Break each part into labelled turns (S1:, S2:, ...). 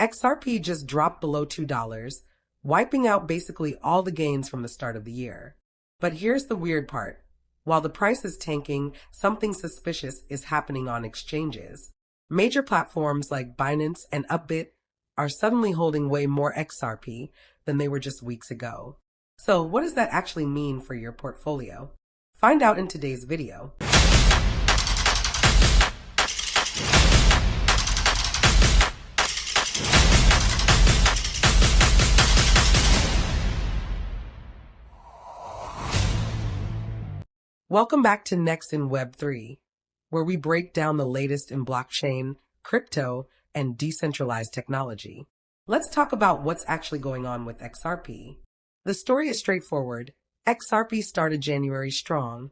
S1: XRP just dropped below $2, wiping out basically all the gains from the start of the year. But here's the weird part. While the price is tanking, something suspicious is happening on exchanges. Major platforms like Binance and Upbit are suddenly holding way more XRP than they were just weeks ago. So what does that actually mean for your portfolio? Find out in today's video. Welcome back to Next in Web3, where we break down the latest in blockchain, crypto, and decentralized technology. Let's talk about what's actually going on with XRP. The story is straightforward. XRP started January strong,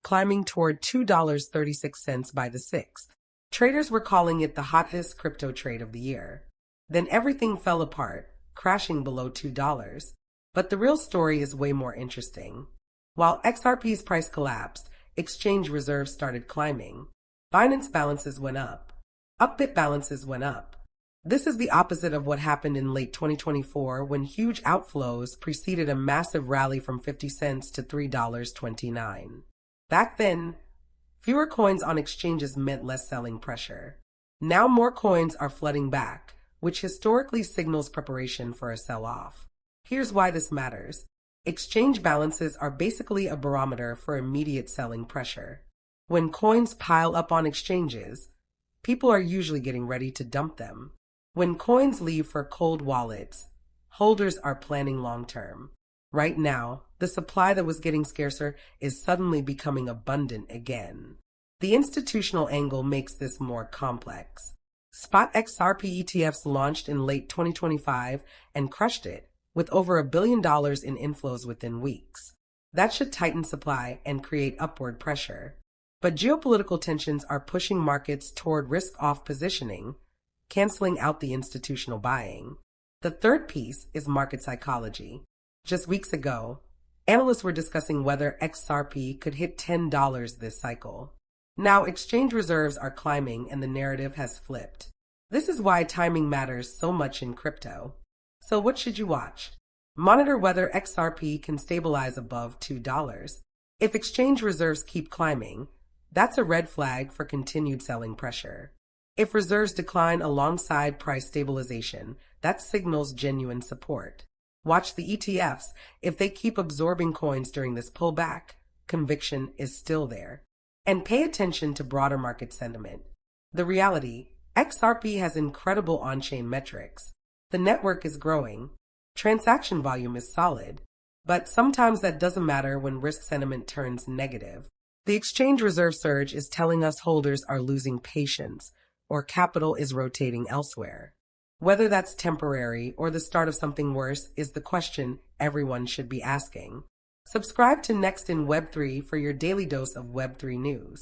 S1: climbing toward $2.36 by the 6th. Traders were calling it the hottest crypto trade of the year. Then everything fell apart, crashing below $2. But the real story is way more interesting. While XRP's price collapsed, exchange reserves started climbing. Binance balances went up. Upbit balances went up. This is the opposite of what happened in late 2024 when huge outflows preceded a massive rally from 50 cents to $3.29. Back then, fewer coins on exchanges meant less selling pressure. Now more coins are flooding back, which historically signals preparation for a sell-off. Here's why this matters. Exchange balances are basically a barometer for immediate selling pressure. When coins pile up on exchanges, people are usually getting ready to dump them. When coins leave for cold wallets, holders are planning long-term. Right now, the supply that was getting scarcer is suddenly becoming abundant again. The institutional angle makes this more complex. Spot XRP ETFs launched in late 2025 and crushed it, with over $1 billion in inflows within weeks. That should tighten supply and create upward pressure. But geopolitical tensions are pushing markets toward risk-off positioning, canceling out the institutional buying. The third piece is market psychology. Just weeks ago, analysts were discussing whether XRP could hit $10 this cycle. Now exchange reserves are climbing and the narrative has flipped. This is why timing matters so much in crypto. So what should you watch? Monitor whether XRP can stabilize above $2. If exchange reserves keep climbing, that's a red flag for continued selling pressure. If reserves decline alongside price stabilization, that signals genuine support. Watch the ETFs. If they keep absorbing coins during this pullback, conviction is still there. And pay attention to broader market sentiment. The reality, XRP has incredible on-chain metrics. The network is growing. Transaction volume is solid. But sometimes that doesn't matter when risk sentiment turns negative. The exchange reserve surge is telling us holders are losing patience or capital is rotating elsewhere. Whether that's temporary or the start of something worse is the question everyone should be asking. Subscribe to Next in Web3 for your daily dose of Web3 news.